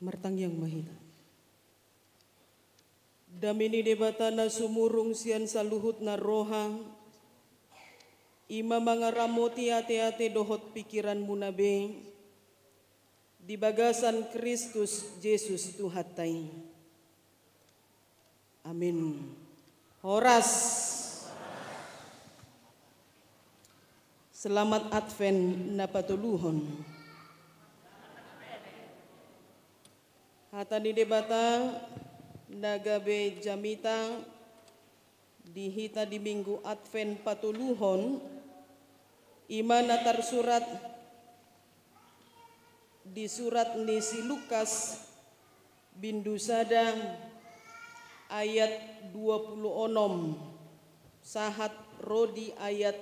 martang yang mahita. Damini debatana sumurung sian saluhut na rohang, ima mga ramoti ate-ate dohot pikiran munabe, di bagasan Kristus Yesus Tuhatay. Amin. Horas. Selamat Advent na patuluhon. Hata ni debata nagabe jamita dihita di minggu Advent patuluhon ima na tersurat di surat ni si Lukas bindusada ayat 26 sahat rodi ayat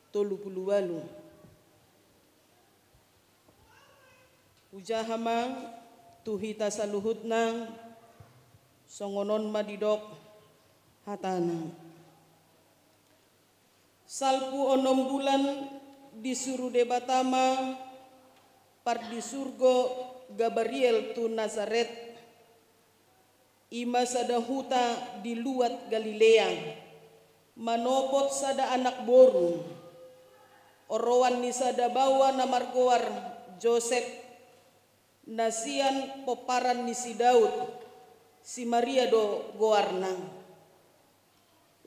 38. Ujahama tuhita saluhutna songonon madidok hatana. Salpu 6 bulan disuruh debatama par di surgo Gabriel tu Nazaret ima sada huta di luat Galilea manopot sada anak boru orowan ni sada bawa na margoar Joseph nasian poparan ni si Daud si Maria do goarna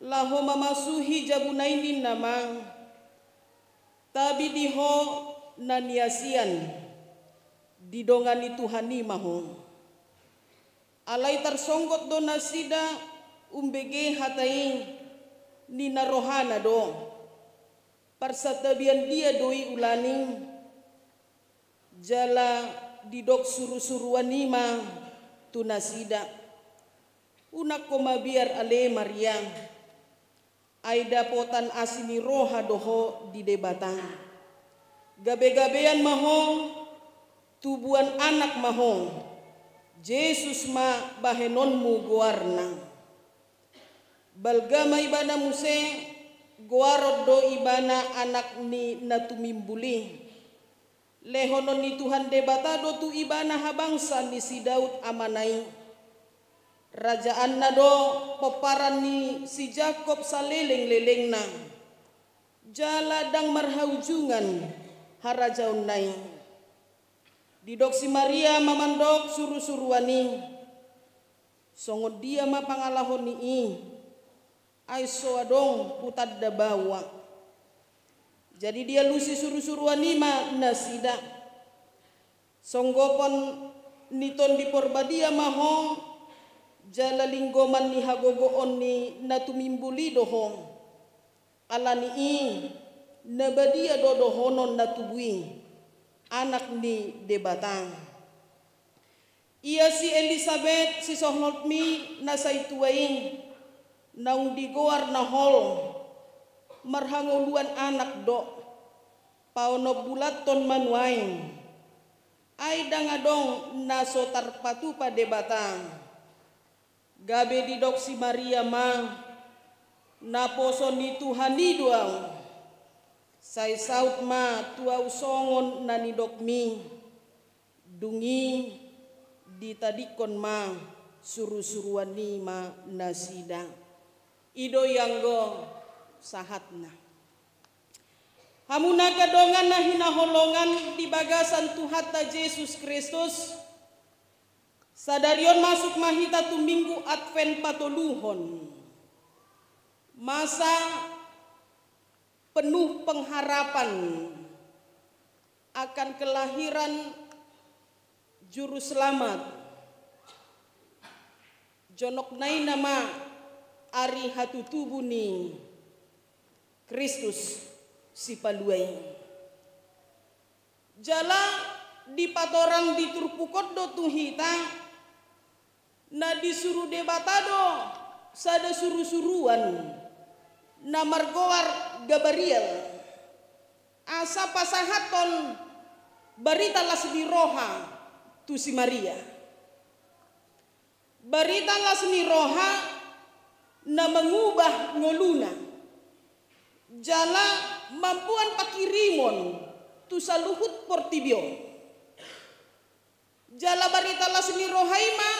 laho mamasuhi jabunainin namang tabi diho naniasian didongani Tuhani maho alai tersonggot do nasida umbege hatai ni narohana do persatabian dia doi ulaning jala didok suru-suruan nima tunasida unak koma biar ale Maria aida potan asini roha doho di debatang gabe-gabean maho tubuan anak maho Yesus ma bahenonmu goarna balgama ibana muse goarod do ibana anak ni natumimbuli lehonon ni Tuhan debatado tu ibana habangsa ni si Daud amanai rajaan na do peparan ni si Jakob saleleng-leleng na jala dang marhaujungan harajaun nai didok si Maria mamandok suru-suruani songod dia mapangalahon ni ay soadong putad da bawa jadi dia lusi suru-suruan nima nasida songgopon niton di porbadia maho jala linggoman ni hagogoon ni natumimbuli dohong alani nabadia dodohonon natubui anak ni debatang ia si Elizabeth si sohnotmi nasaituain naung digoar na hol marhanguluan anak do pauno bulaton manuain ay dangadong naso tarpatu pa debatang gabe didok si Maria ma naposo ni Tuhani duang say saut ma tuaw songon nanidok mi dungi ditadikon ma suru-suruan ni ma nasida ido yanggo sahatna hamuna kadongan na hinaholongan di bagasan Tuhata Yesus Kristus sadarion masuk mahita tu minggu Advent patuluhon masa penuh pengharapan akan kelahiran juru selamat jonok nai nama ari hatu tubuh ni Kristus si paluai jala di patorang di turpukot do tuhita na disuruh debatado sada suru-suruan na margoar Gabriel asa pasahaton barita las di roha tu si Maria barita las ni roha na mengubah ngoluna jala mampuan pakirimon tu saluhut portibio Jala barita la sini rohaima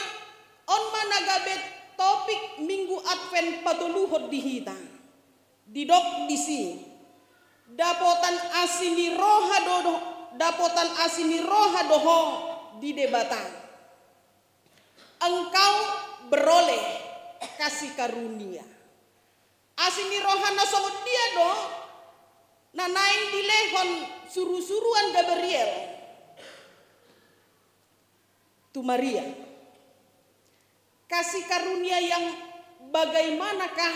on managabet topik minggu Advent patuluhod dihita. Didok disi. Dapotan asini roha doho di debatan. Engkau beroleh kasih karunia. Asini rohana songot dia do nanaing dilehon suruh-suruan Gabriel tu Maria. Kasih karunia yang bagaimanakah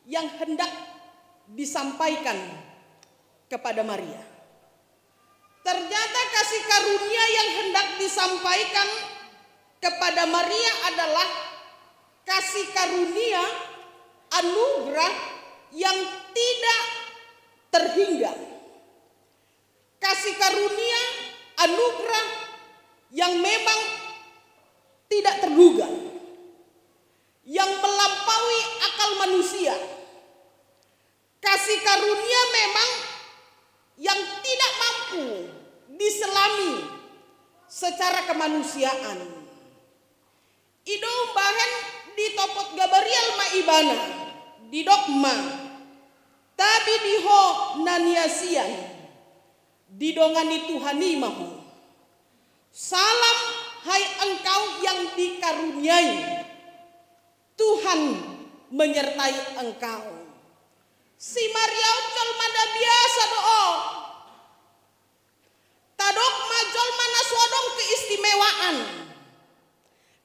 yang hendak disampaikan kepada Maria? Ternyata kasih karunia yang hendak disampaikan kepada Maria adalah kasih karunia anugerah yang tidak terhingga. Kasih karunia anugerah yang memang tidak terduga, yang melampaui akal manusia. Kasih karunia memang yang tidak mampu diselami secara kemanusiaan. Ido bahen ditopot Gabriel ma ibana di dogma tapi diho naniasian didongani Tuhani mahu. Salam hai engkau yang dikaruniai, Tuhan menyertai engkau. Si Maria ojol mada biasa doa. Tadok majol mana sodong keistimewaan.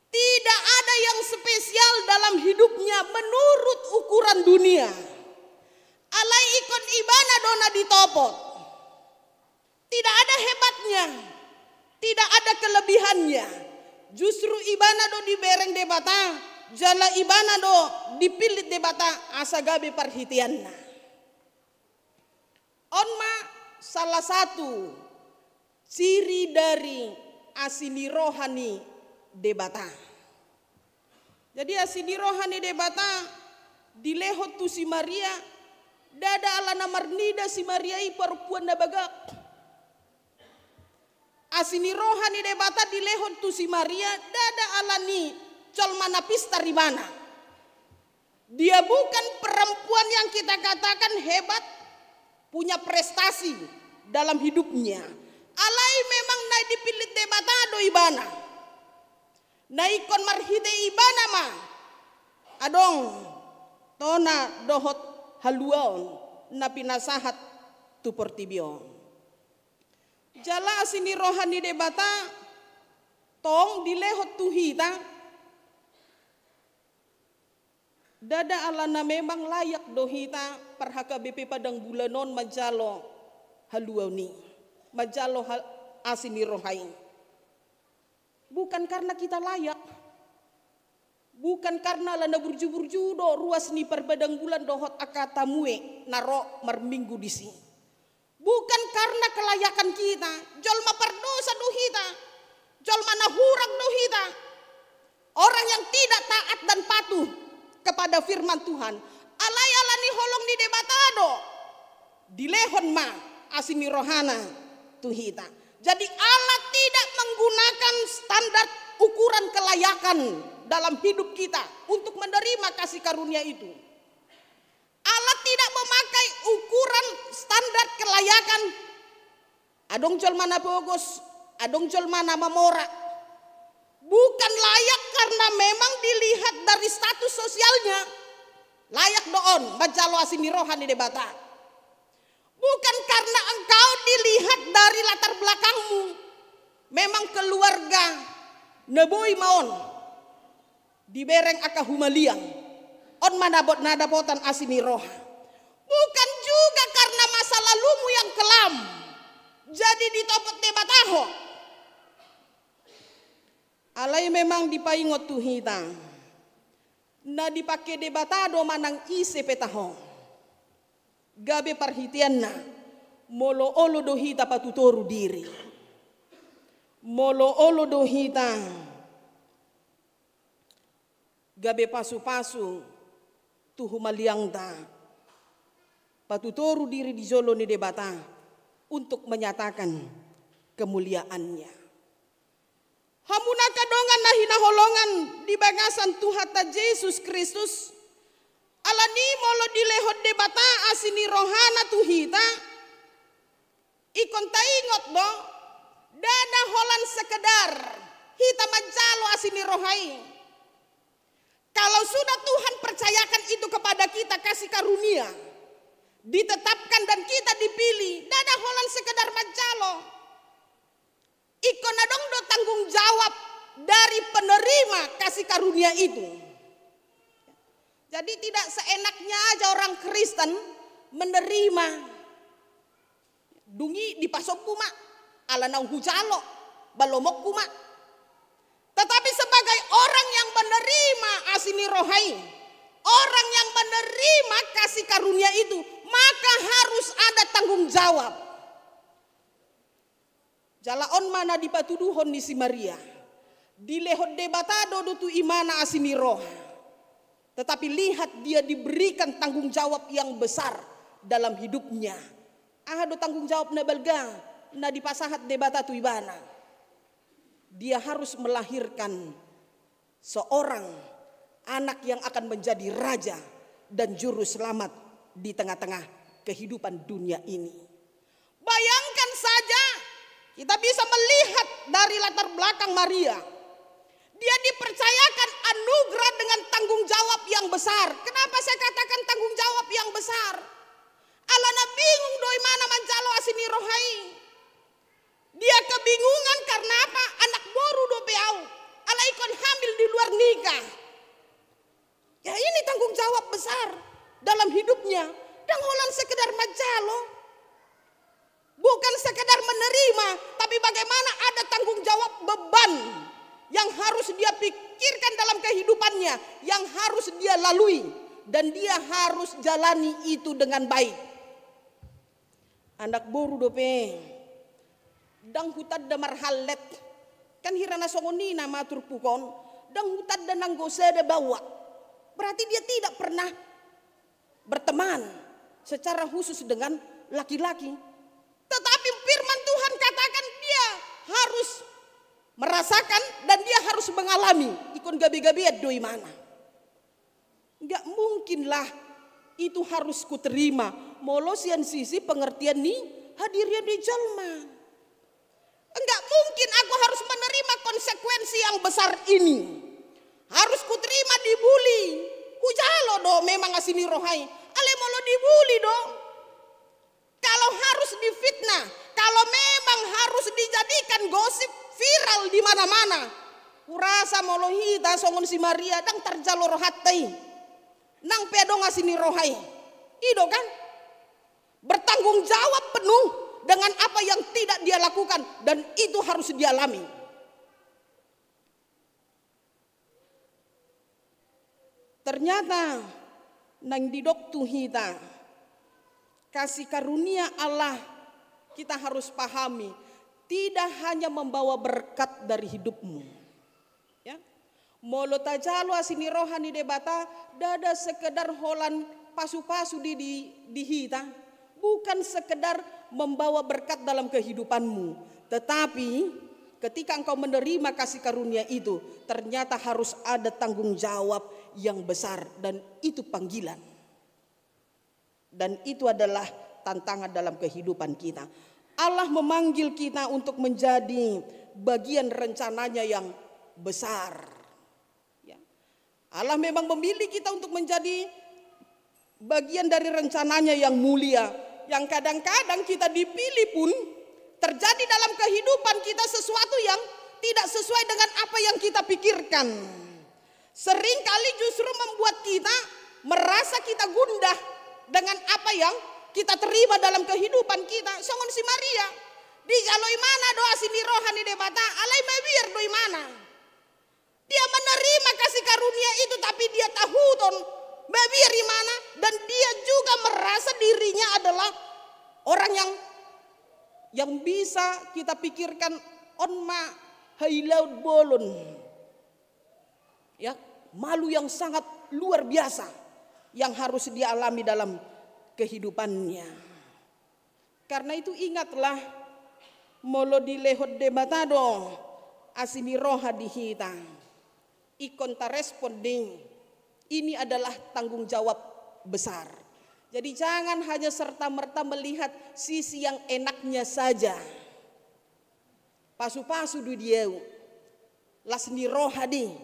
Tidak ada yang spesial dalam hidupnya menurut ukuran dunia. Alai ikon ibana dona ditopot. Tidak ada hebatnya. Tidak ada kelebihannya. Justru ibana do dibereng debata. Jala ibana do dipilit debata asagabe parhitianna. Onma salah satu ciri dari asini rohani debata. Jadi asini rohani debata dilehot tu si Maria dada ala namarnida si Maria i perempuan na bagak. Asini rohani debata dilehot tu si Maria dada ala ni col mana pista rimana. Dia bukan perempuan yang kita katakan hebat, punya prestasi dalam hidupnya. Alai memang naik dipilih debata do ibana. Naikon marhite ibana ma. Adong tona dohot haluaon na pinasahat tu portibio. Jala asini rohani debata tong dilehot tuhita dada alana memang layak dohita perhaka BP padang bulanon majalo haluauni majalo asini rohain. Bukan karena kita layak, bukan karena lana burju-burju do ruas ni perbadang bulan dohot akatamue naro marminggu di sini. Bukan karena kelayakan kita, jolma perdosa dohita, jolma nahurang dohita. Orang yang tidak taat dan patuh kepada firman Tuhan. Alai alani holong di debatado, dilehon ma asini rohana tuhita. Jadi Allah tidak menggunakan standar ukuran kelayakan dalam hidup kita untuk menerima kasih karunia itu. Allah tidak memakai ukuran standar kelayakan. Adong jol mana bogos, adong jol mana mamora. Bukan layak karena memang dilihat dari status sosialnya. Layak doon, majalo asini rohani debata. Bukan karena engkau dilihat dari latar belakangmu. Memang keluarga neboi maon. Dibereng aka humaliang. On manabot nadapotan asini roha. Bukan juga karena masa lalumu yang kelam. Jadi ditopot debataho. Alai memang dipaingot tuhita. Na dipake debatado manang ise petaho. Gabe parhitian na. Molo olo dohita patutoru diri. Molo olo dohita. Gabe pasu-pasu. Tuhumaliang ta. Patutoru diri di jolo ni debata. Untuk menyatakan kemuliaannya. Hamuna kadongan na hinaholongan di bagasan Tuhata Yesus Kristus. Alani molo dilehod debata asini rohana tuhita. Ikon taingot do. Dada holan sekedar. Hita majalo asini rohai. Kalau sudah Tuhan percayakan itu kepada kita, kasih karunia, ditetapkan dan kita dipilih, dada holan sekedar majalo. Ikon adong do tanggung jawab dari penerima kasih karunia itu. Jadi tidak seenaknya aja orang Kristen menerima. Dungi dipasok kuma, ala nang hujalo, balomok kuma. Tetapi sebagai orang yang menerima asini rohai, orang yang menerima kasih karunia itu, maka harus ada tanggung jawab. Jalaon mana dipatuduhon ni si Maria, dilehod debatado do tu imana asini roh. Tetapi lihat dia diberikan tanggung jawab yang besar dalam hidupnya. Ada tanggung jawab na balga, na dipasahat debata tu ibana. Dia harus melahirkan seorang anak yang akan menjadi raja dan juru selamat di tengah-tengah kehidupan dunia ini. Bayangkan saja, kita bisa melihat dari latar belakang Maria. Dia dipercayakan anugerah dengan tanggung jawab yang besar. Kenapa saya katakan tanggung jawab yang besar? Alana bingung doi mana manjalo asini rohai. Dia kebingungan karena apa? Anak boru do peau. Ala ikon hamil di luar nikah. Ya ini tanggung jawab besar dalam hidupnya. Dan holan sekedar majalo. Bukan sekedar menerima, tapi bagaimana ada tanggung jawab beban yang harus dia pikirkan dalam kehidupannya, yang harus dia lalui, dan dia harus jalani itu dengan baik. Anak boru dope, dang hutad da marhalet, kan hirana songonina matur pukon, dang hutad da nanggoseda bawa. Berarti dia tidak pernah berteman secara khusus dengan laki-laki. Tetapi firman Tuhan katakan dia harus merasakan dan dia harus mengalami. Ikon gabi-gabi doi mana. Enggak mungkinlah itu harus kuterima. Molosian sisi pengertian nih hadirnya di jalma. Enggak mungkin aku harus menerima konsekuensi yang besar ini. Harus kuterima dibuli. Hujalo do memang asini rohai. Ale molo dibuli do. Kalau harus difitnah, kalau memang harus dijadikan gosip viral di mana-mana. Kurasa molohita songon si Maria dang terjalo rohatai. Nang pedong asini rohai. Ido kan? Bertanggung jawab penuh dengan apa yang tidak dia lakukan dan itu harus dialami. Ternyata nang didok tuhita kasih karunia Allah kita harus pahami tidak hanya membawa berkat dari hidupmu. Ya. Molo tajalo asini rohani debata dada sekedar holan pasu-pasu di hita. Bukan sekedar membawa berkat dalam kehidupanmu. Tetapi ketika engkau menerima kasih karunia itu ternyata harus ada tanggung jawab yang besar dan itu panggilan. Dan itu adalah tantangan dalam kehidupan kita. Allah memanggil kita untuk menjadi bagian rencananya yang besar. Ya. Allah memang memilih kita untuk menjadi bagian dari rencananya yang mulia. Yang kadang-kadang kita dipilih pun terjadi dalam kehidupan kita sesuatu yang tidak sesuai dengan apa yang kita pikirkan. Seringkali justru membuat kita merasa kita gundah dengan apa yang kita terima dalam kehidupan kita. Songon si Maria di jaloi mana doa sini rohani debata alai mewir doi mana. Dia menerima kasih karunia itu tapi dia tahu ton mewir di mana dan dia juga merasa dirinya adalah orang yang bisa kita pikirkan onma hailaud bolon. Ya, malu yang sangat luar biasa yang harus dialami dalam kehidupannya. Karena itu ingatlah molo dilehod debatado asini roha di hita. Ikon ta respon ding. Ini adalah tanggung jawab besar. Jadi jangan hanya serta-merta melihat sisi yang enaknya saja. Pasu-pasu du dieu. Lasni roha ding.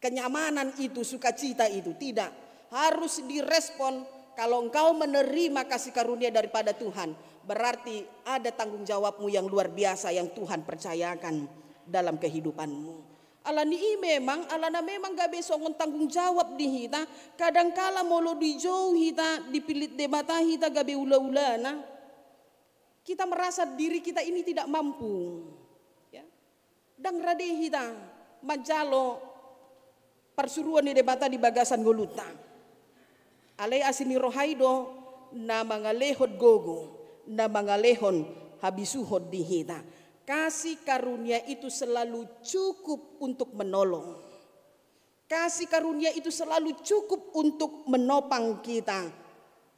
Kenyamanan itu, sukacita itu. Tidak. Harus direspon kalau engkau menerima kasih karunia daripada Tuhan. Berarti ada tanggung jawabmu yang luar biasa yang Tuhan percayakan dalam kehidupanmu. Alana memang gak besongon tanggung jawab di hita. Kadangkala molo dijauh hita, dipilit debata hita gabe ula-ulana. Kita merasa diri kita ini tidak mampu. Ya. Dang rade hita, majalo persuruan di debata di bagasan goluta. Alay asini rohaido na mangalehod gogo, na mangalehon habisuhod di hita. Kasih karunia itu selalu cukup untuk menolong. Kasih karunia itu selalu cukup untuk menopang kita.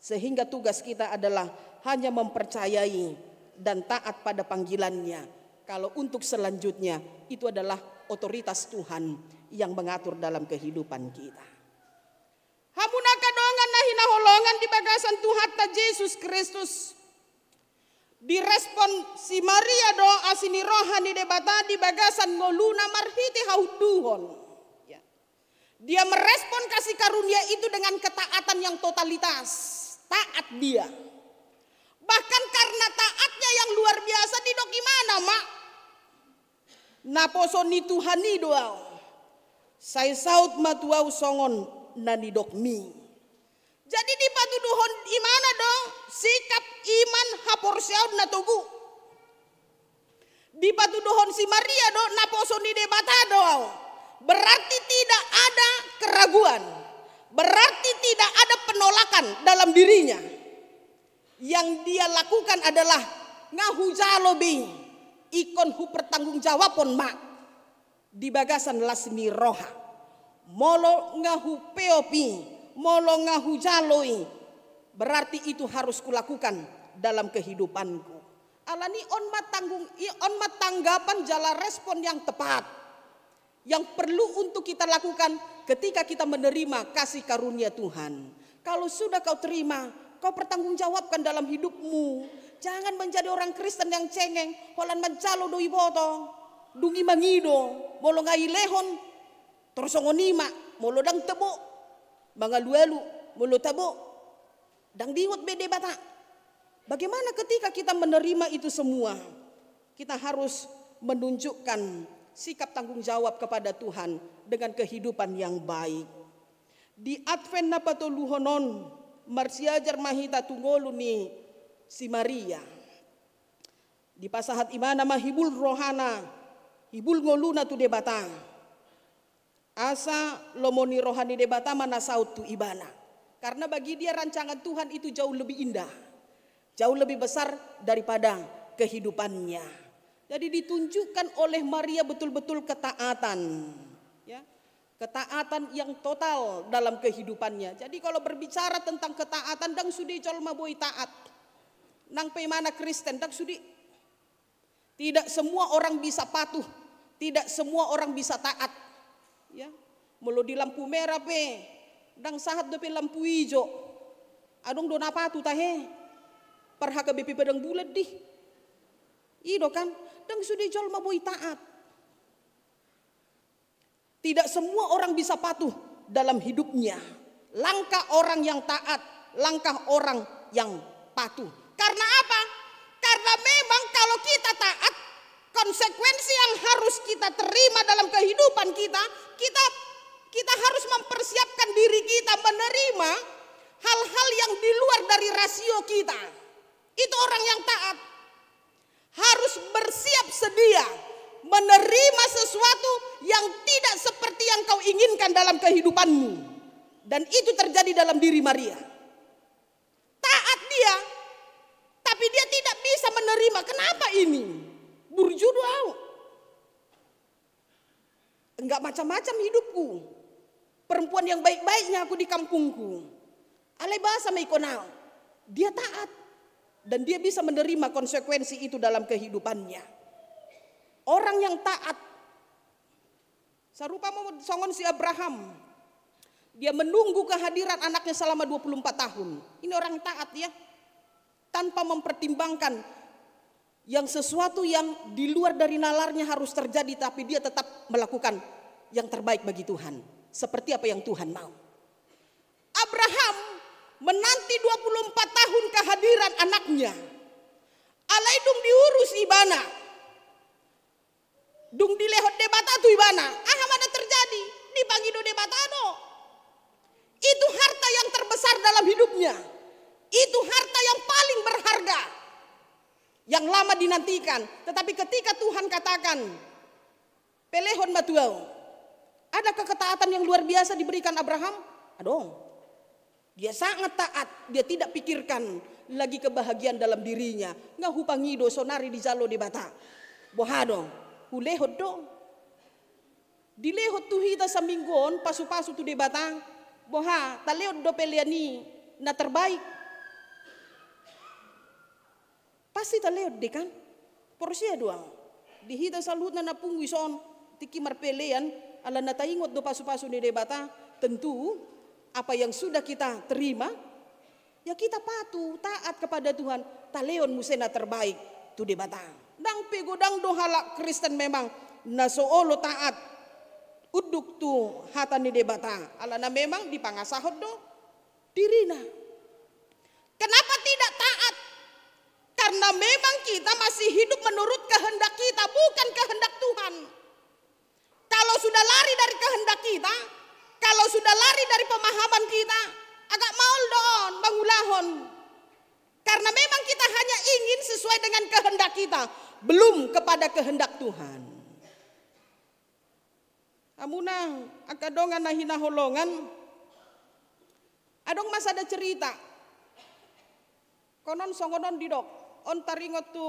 Sehingga tugas kita adalah hanya mempercayai dan taat pada panggilannya. Kalau untuk selanjutnya itu adalah otoritas Tuhan yang mengatur dalam kehidupan kita. Hamunaka dongan nahina holongan di bagasan Tuhan ta Yesus Kristus. Direspon si Maria do asini rohani debata di bagasan ngoluna marhiti hauduhon. Ya. Dia merespon kasih karunia itu dengan ketaatan yang totalitas. Taat dia. Bahkan karena taatnya yang luar biasa didok gimana mak? Naposoni Tuhani doa. Saya saut matuau songon nanidok mi. Jadi di patuduhon imana dong sikap iman haporseon na tugu. Di patuduhon si Maria dong naposoni debata dong. Berarti tidak ada keraguan. Berarti tidak ada penolakan dalam dirinya. Yang dia lakukan adalah ngahujalobi ikon hu pertanggung jawabon mak. Di bagasan lasmi roha. Molo ngahu peopi. Molo ngahujaloi, berarti itu harus kulakukan dalam kehidupanku. Alani on tanggapan jala respon yang tepat. Yang perlu untuk kita lakukan ketika kita menerima kasih karunia Tuhan. Kalau sudah kau terima, kau pertanggungjawabkan dalam hidupmu. Jangan menjadi orang Kristen yang cengeng. Holan mencalo doi boto, dungi mangido, molo ngai lehon, torsongonima, molo dang tebo. Mga lualu, mulut tabo, dang diwot bede bata. Bagaimana ketika kita menerima itu semua? Kita harus menunjukkan sikap tanggung jawab kepada Tuhan dengan kehidupan yang baik. Di Advent na patuluhonon, marsiajar mahita tunggolu ni si Maria. Di pasahat imana mahibul rohana, hibul ngoluna tu debata. Asa lomoni rohani debata mana saut tu ibana. Karena bagi dia rancangan Tuhan itu jauh lebih indah. Jauh lebih besar daripada kehidupannya. Jadi ditunjukkan oleh Maria betul-betul ketaatan. Ya, ketaatan yang total dalam kehidupannya. Jadi kalau berbicara tentang ketaatan, dang sudi jolma boy taat. Nang peimana Kristen, dang sudi. Tidak semua orang bisa patuh. Tidak semua orang bisa taat. Ya, mulu di lampu merah pe, dang sahat dope lampu hijau, adong do napa tu tahe, perhaka BP pedang bulat di, ido kan, dang sudah jol maboy taat. Tidak semua orang bisa patuh dalam hidupnya. Langkah orang yang taat, langkah orang yang patuh. Karena apa? Karena memang kalau kita taat, konsekuensi yang harus kita terima dalam kehidupan kita harus mempersiapkan diri kita menerima hal-hal yang di luar dari rasio kita. Itu orang yang taat. Harus bersiap sedia menerima sesuatu yang tidak seperti yang kau inginkan dalam kehidupanmu. Dan itu terjadi dalam diri Maria. Taat dia, tapi dia tidak bisa menerima. Kenapa ini? Burjudu. Enggak macam-macam hidupku. Perempuan yang baik-baiknya aku di kampungku. Alay bahasa maikonao. Dia taat. Dan dia bisa menerima konsekuensi itu dalam kehidupannya. Orang yang taat Sarupa mau songon si Abraham. Dia menunggu kehadiran anaknya selama 24 tahun. Ini orang taat ya. Tanpa mempertimbangkan yang sesuatu yang di luar dari nalarnya harus terjadi, tapi dia tetap melakukan yang terbaik bagi Tuhan. Seperti apa yang Tuhan mau. Abraham menanti 24 tahun kehadiran anaknya. Alai dung diurus ibana. Dung dilehot debata tu ibana. Mana terjadi? Dibagi do debata do. Itu harta yang terbesar dalam hidupnya. Itu harta yang paling berharga. Yang lama dinantikan. Tetapi ketika Tuhan katakan, pelehon matuau. Adakah ketaatan yang luar biasa diberikan Abraham? Adong. Dia sangat taat. Dia tidak pikirkan lagi kebahagiaan dalam dirinya. Nggak hupangido sonari di jalo di bata. Bohado. Hulehot dong. Dilehot tuh hita saminggon pasu-pasu tu di bata. Boha taleot do peliani na terbaik. Pasti taleot deh kan. Porsia doang. Dihita salut na napungwi son. Tiki marpelean. Ala na taingot do pasu-pasu di debata. Tentu apa yang sudah kita terima, ya kita patuh, taat kepada Tuhan. Taleon musena terbaik, tu debata. Dang pegodang do halak Kristen memang nasoolo taat. Uduk tu hata ni debata. Alana memang dipangasahot do dirina. Kenapa tidak taat? Karena memang kita masih hidup menurut kehendak kita, bukan kehendak Tuhan. Kalau sudah lari dari kehendak kita, kalau sudah lari dari pemahaman kita, agak maul doon, bangulahon. Karena memang kita hanya ingin sesuai dengan kehendak kita, belum kepada kehendak Tuhan. Amuna akadongan na hinaholongan. Adong mas ada cerita. Konon songonon didok. On taringot tu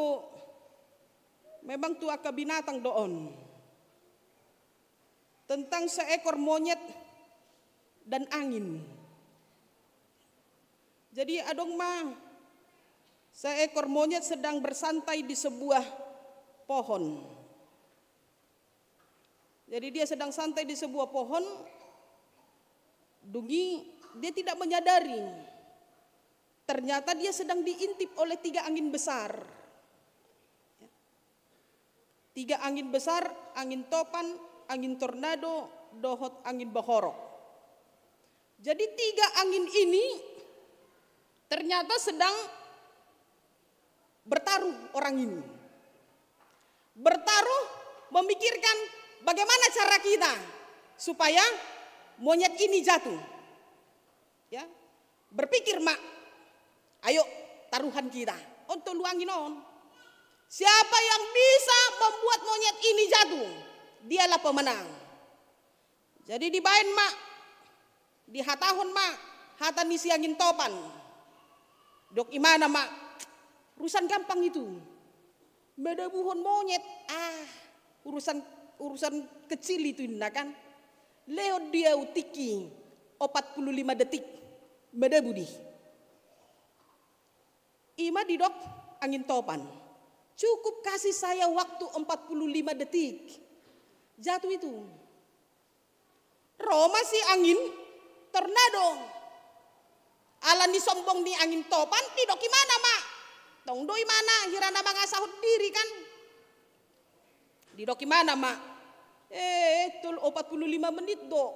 memang tu aka binatang doon. Tentang seekor monyet dan angin. Jadi adong mah seekor monyet sedang bersantai di sebuah pohon. Jadi dia sedang santai di sebuah pohon. Dungi dia tidak menyadari. Ternyata dia sedang diintip oleh 3 angin besar. 3 angin besar, angin topan, angin tornado, dohot angin bahorok. Jadi 3 angin ini ternyata sedang bertaruh orang ini. Bertaruh memikirkan bagaimana cara kita supaya monyet ini jatuh. Ya. Berpikir mak, ayo taruhan kita. Untuk luangin on. Siapa yang bisa membuat monyet ini jatuh, dialah pemenang. Jadi dibain mak, di hatahon mak, hata nisi angin topan. Dok imana mak, urusan gampang itu. Medabuhon monyet, urusan kecil itu kan. Leo dia utiki 45 detik medabudi. Ima didok angin topan. Cukup kasih saya waktu 45 detik. Jatuh itu. Roma si angin tornado. Alan disombong di angin topan, didok gimana mak? Tong doi mana? Hirana mangasahut diri kan? Didok gimana mak? Tul 45 menit do.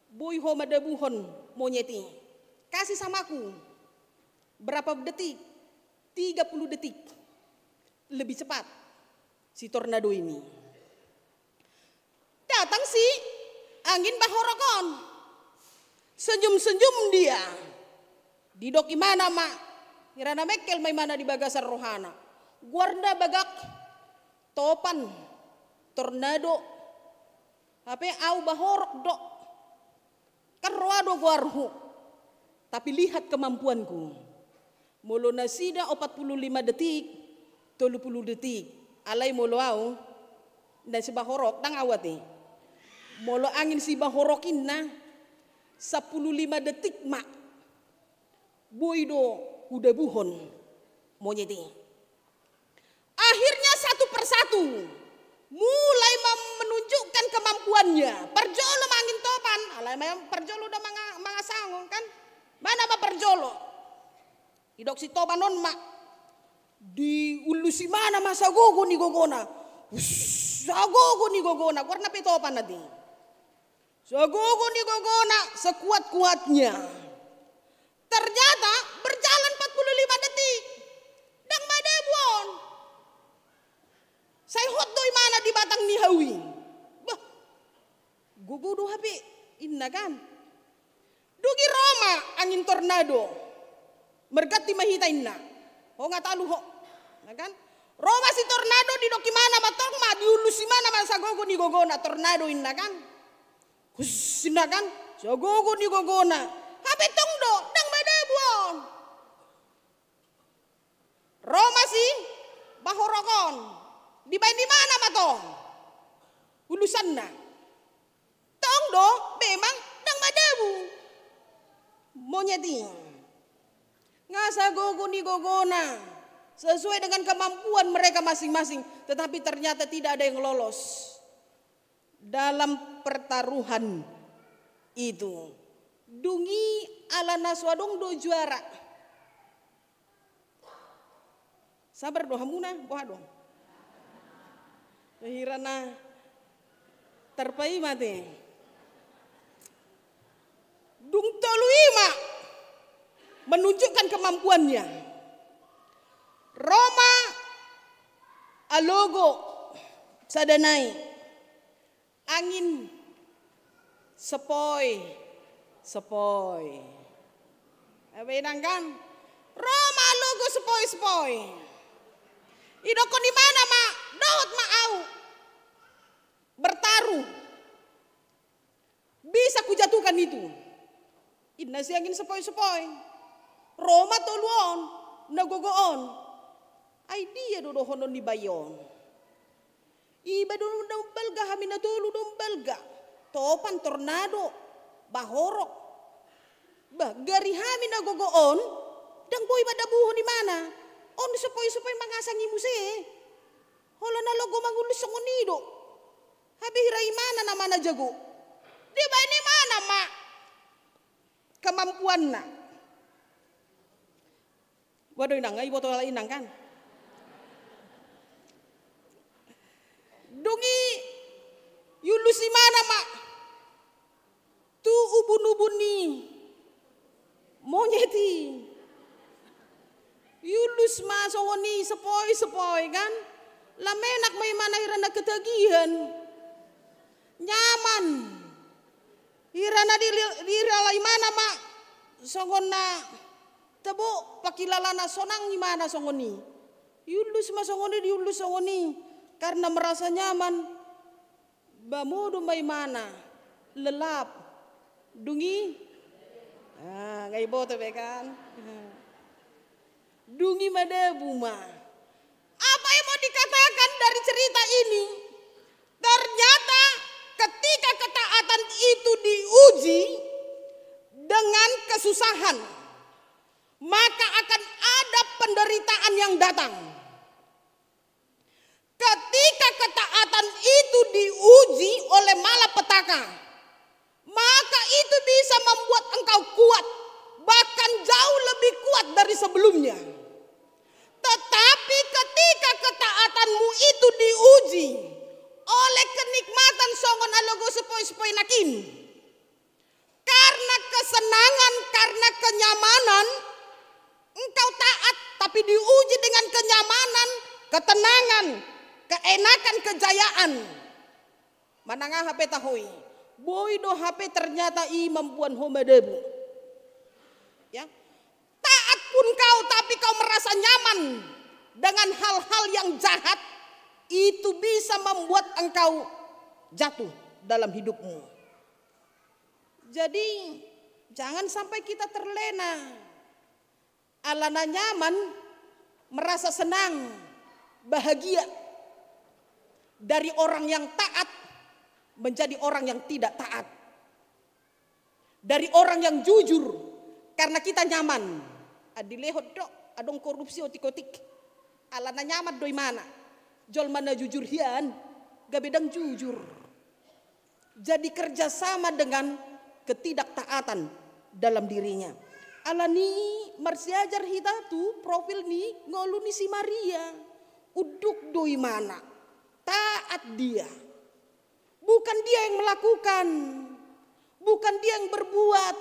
Boy ho madabuhon monyeti. Kasih samaku. Berapa detik? 30 detik. Lebih cepat si tornado ini. Datang si angin bahorokon. Senyum-senyum dia. Didok gimana mak? Hirana mekel may mana di bagasar rohana. Guarda bagak topan tornado. Tapi au bahorok dok. Kan roado guarhu. Tapi lihat kemampuanku. Molo nasida 45 detik. 30 detik. Alay molo au. Dan si bahorok dang awati. Molo angin si bahorokin na. 15 detik mak. Boydo udah buhon monyeti. Akhirnya satu persatu mulai menunjukkan kemampuannya. Perjolo mangin topan, alay perjolo udah mangasangong kan? Mana ma perjolo? Idok si topan non mak di ulusi mana masa gogo ni gogona. Sagogo ni gogona, warna petopan nanti. Sagogo ni gogona sekuat-kuatnya. Ternyata berjalan 45 detik. Dang madebon. Saya hot doi mana di batang nihawi. Bah, gugu do hape inna kan. Dugi Roma angin tornado. Mergati mahita inna. Ho nga talu ho. Na kan? Roma si tornado di doki mana matong ma diulu si mana masa gogo ni gogona tornado inna kan. Husina kan? So gogo ni gogona. Hape tong do dang madebon. Roma si bahorokon. Di mana matong? Ulusan na. Tong do memang dang madabu. Monyeti. Ngasa gogo ni gogona. Sesuai dengan kemampuan mereka masing-masing. Tetapi ternyata tidak ada yang lolos. Dalam pertaruhan itu. Dungi ala naswadong do juara. Sabar do hamuna, boha dong. Hirana terpai mati. Dung toluima menunjukkan kemampuannya. Roma alogo sadanai angin sepoi kan Roma alogo sepoi idoko di mana ma daud ma au bertaruh bisa kujatuhkan itu. Inna si angin sepoi Roma toluon nagogoon ay dia do honon ni bayon iba do belga hamina tolu do belga topan tornado bahorok bah gari hamina gogoon dang boy badabuho ni mana on sepoi mangasang imuse hola na logo mangulus ngonido habi hirai mana na mana jago di ba ni mana ma kemampuan na waduh inang ay botol inang kan dungi yulusi mana ma tu ubun-ubun ni monyeti yulus ma songoni sepoi kan lamenak may mana hirana ketagihan nyaman hirana diralai mana ma songona tebo pakilalana sonang gimana songoni yulus ma songoni diulus songoni karena merasa nyaman bamodo may mana lelap dungi ngai boto be kan dungi madebu ma apa yang mau dikatakan dari cerita ini ternyata ketika ketaatan itu diuji dengan kesusahan maka akan ada penderitaan yang datang. Ketika ketaatan itu diuji oleh malapetaka, maka itu bisa membuat engkau kuat, bahkan jauh lebih kuat dari sebelumnya. Tetapi ketika ketaatanmu itu diuji oleh kenikmatan songon alogo sepoi-sepoi nakin, karena kesenangan, karena kenyamanan, engkau taat tapi diuji dengan kenyamanan, ketenangan, keenakan, kejayaan. Mananga HP tahui. Boy do HP ternyata i membuat homedebu. Ya. Taat pun kau tapi kau merasa nyaman dengan hal-hal yang jahat, itu bisa membuat engkau jatuh dalam hidupmu. Jadi jangan sampai kita terlena. Alana nyaman, merasa senang, bahagia. Dari orang yang taat menjadi orang yang tidak taat. Dari orang yang jujur karena kita nyaman. Adilehot dok, adong korupsi otik-otik. Alana nyaman doi mana? Jol mana jujur hian, gabedang jujur. Jadi kerjasama dengan ketidaktaatan dalam dirinya. Alani marsiajar hita tu profil ni ngolu ni si Maria. Uduk doi mana. Taat dia. Bukan dia yang melakukan. Bukan dia yang berbuat.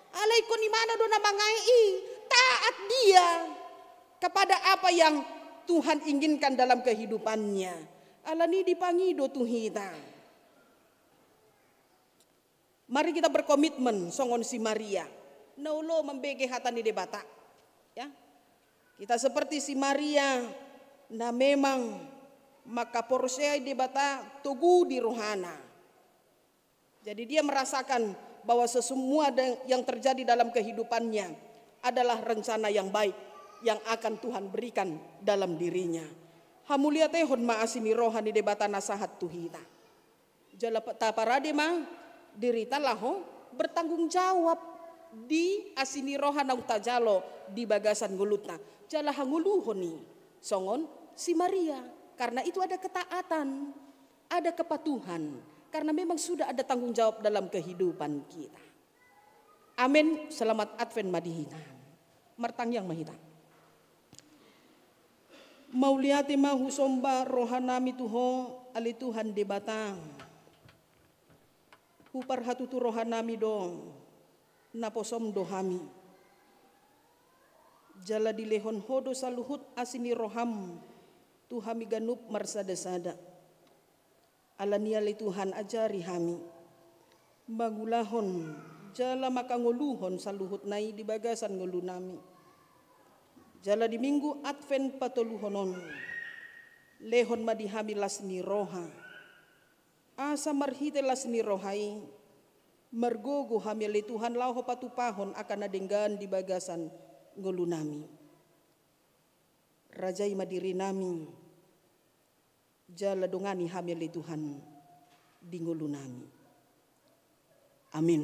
Alaiko ni mana do namangai. Taat dia kepada apa yang Tuhan inginkan dalam kehidupannya. Alani dipangido tuhita. Mari kita berkomitmen songon si Maria. Naulo membege hatani debata. Ya. Kita seperti si Maria. Nah memang maka porsea debata tugu di rohana. Jadi dia merasakan bahwa semua yang terjadi dalam kehidupannya adalah rencana yang baik yang akan Tuhan berikan dalam dirinya. Hamulia tehon maasimi rohani debata nasahat tuhita. Jala taparade ma dirita laho bertanggung jawab di asini rohana utajalo di bagasan gulutna. Jala hanguluhoni songon si Maria. Karena itu ada ketaatan, ada kepatuhan. Karena memang sudah ada tanggung jawab dalam kehidupan kita. Amin. Selamat Advent madihina. Martang yang mahita. Mauliati mahu somba rohanami tuho ali Tuhan debatang. Hupar hatutu rohanami dong. Naposom dohami. Jala dilehon hodo saluhut asini roham. Tuhami ganup marsada-sada. Alania li Tuhan ajari hami. Bagulahon. Jala makanguluhon saluhut nai di bagasan ngulunami. Jala di minggu Advent patoluhonon. Lehon madihami lasni roha. Asa marhite lasni rohai. Mergogo hamili Tuhan lauho patupahon akan adenggan di bagasan ngulunami. Rajai madiri nami. Jala dongani hamili Tuhan di ngulunami. Amin.